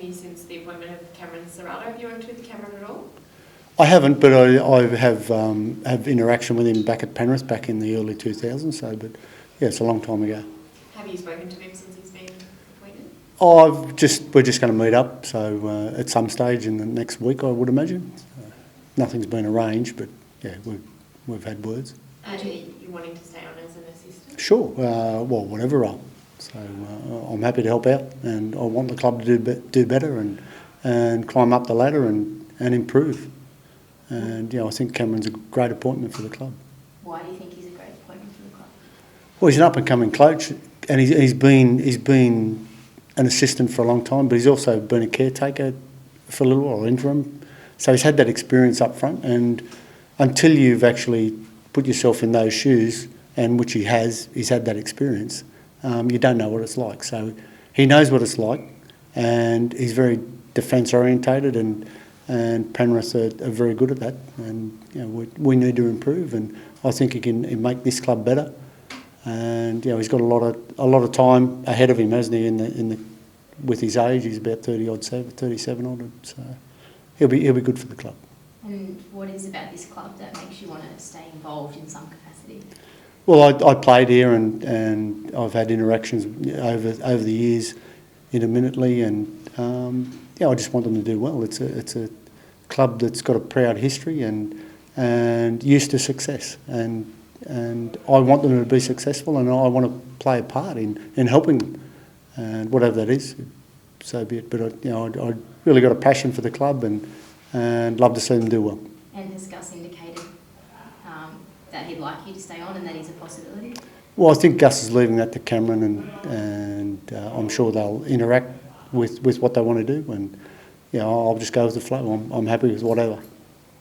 you since the appointment of Cameron Serrato? Have you worked with Cameron at all? I haven't, but I have interaction with him back at Penrith back in the early 2000s. So, but yeah, it's a long time ago. Have you spoken to him since he's been appointed? We're just going to meet up. So at some stage in the next week, I would imagine. Nothing's been arranged, but yeah, we've had words. And are you wanting to stay on as an assistant? Sure. Well, whatever role. So I'm happy to help out, and I want the club to do better and climb up the ladder and improve. And I think Cameron's a great appointment for the club. Why do you think he's a great appointment for the club? Well, he's an up-and-coming coach, and he's been an assistant for a long time, but he's also been a caretaker for a little while, interim. So he's had that experience up front, and until you've actually put yourself in those shoes, and which he's had that experience, you don't know what it's like. So he knows what it's like, and he's very defence orientated, and Penrith are very good at that. And we need to improve, and I think he can make this club better. And he's got a lot of time ahead of him, hasn't he? With his age, he's about 37 odd, so he'll be good for the club. And what is about this club that makes you want to stay involved in some capacity? Well, I played here, and I've had interactions over the years, intermittently, and I just want them to do well. It's a club that's got a proud history and used to success, and I want them to be successful, and I want to play a part in helping them, and whatever that is, so be it. But I really got a passion for the club, and love to see them do well. And has Gus indicated that he'd like you to stay on and that is a possibility? Well, I think Gus is leaving that to Cameron, and I'm sure they'll interact with what they want to do, and I'll just go with the flow. I'm happy with whatever.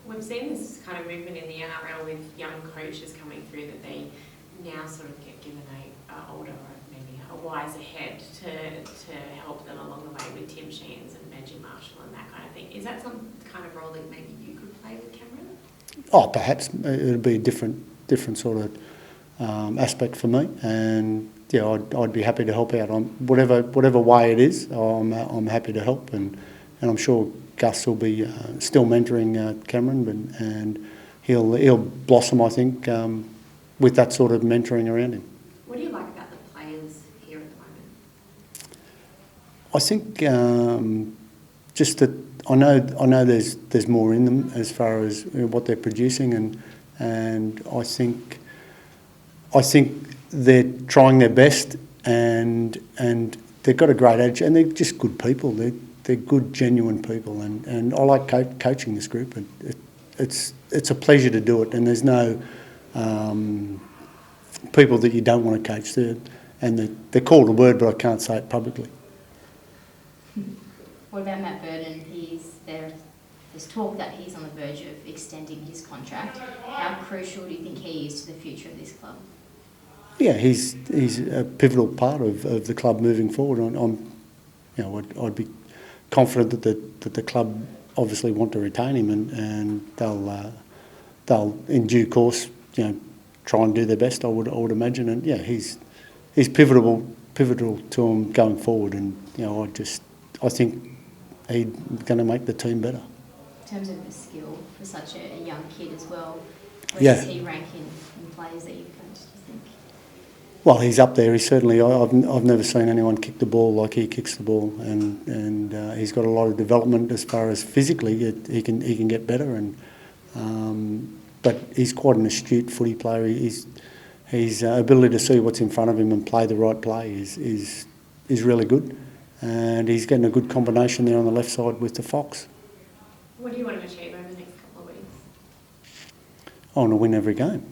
We've seen this kind of movement in the NRL with young coaches coming through, that they now sort of get given a older, maybe a wiser head to help them along the way with Tim Sheens and Benji Marshall and that kind of thing. Is that some kind of role that maybe you could play with Cameron? Oh, perhaps it'd be a different sort of aspect for me, and I'd be happy to help out on whatever way it is. I'm happy to help, and I'm sure Gus will be still mentoring Cameron, and he'll blossom, I think, with that sort of mentoring around him. What do you like about the players here at the moment? I think just that I know there's more in them as far as what they're producing, and I think they're trying their best, and they've got a great attitude, and they're just good people. They're good, genuine people, and I like coaching this group. And it's a pleasure to do it, and there's no people that you don't want to coach. They're called a word, but I can't say it publicly. What about Matt Burton? There's talk that he's on the verge of extending his contract. How crucial do you think he is to the future of this club? Yeah, he's a pivotal part of the club moving forward. I'd be confident that the club obviously want to retain him, and they'll in due course try and do their best. I would imagine, and he's pivotal to him going forward, and I think he's going to make the team better. In terms of the skill for such a young kid as well, where does he rank in players that you've coached, do you think? Well, he's up there. He's certainly. I've never seen anyone kick the ball like he kicks the ball, and he's got a lot of development as far as physically. He can get better, but he's quite an astute footy player. His ability to see what's in front of him and play the right play is really good, and he's getting a good combination there on the left side with the Fox. What do you want to achieve over the next couple of weeks? I want to win every game,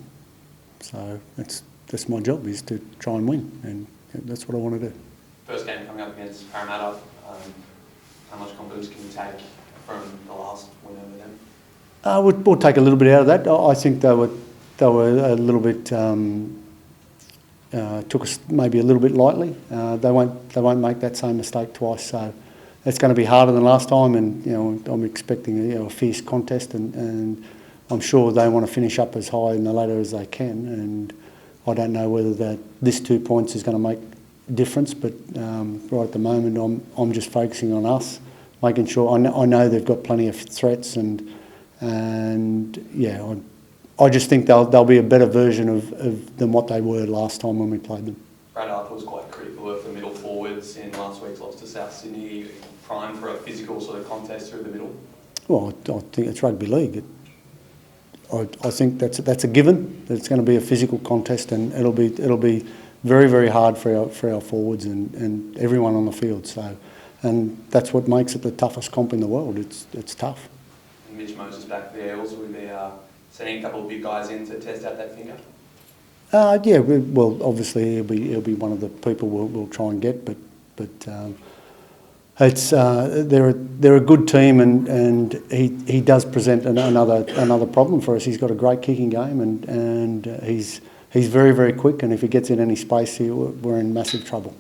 so that's my job, is to try and win, and that's what I want to do. First game coming up against Parramatta, how much confidence can you take from the last win over them? We'll take a little bit out of that. I think they were a little bit took us maybe a little bit lightly. They won't make that same mistake twice, so it's going to be harder than last time, and I'm expecting a fierce contest, and I'm sure they want to finish up as high in the ladder as they can, and I don't know whether this 2 points is going to make a difference, but right at the moment I'm just focusing on us making sure. I know they've got plenty of threats, and yeah, I just think they'll be a better version of than what they were last time when we played them. Brad Arthur was quite critical of the middle forwards in last week's loss to South Sydney, primed for a physical sort of contest through the middle. Well, I think it's rugby league. I think that's a given. That it's going to be a physical contest, and it'll be very, very hard for our forwards and everyone on the field. So, and that's what makes it the toughest comp in the world. It's tough. And Mitch Moses back for the Eels. Will be sending a couple of big guys in to test out that finger. Yeah. Well, obviously he'll be one of the people we'll try and get, but it's they're a good team, and he does present another problem for us. He's got a great kicking game, and he's very, very quick, and if he gets in any space here, we're in massive trouble.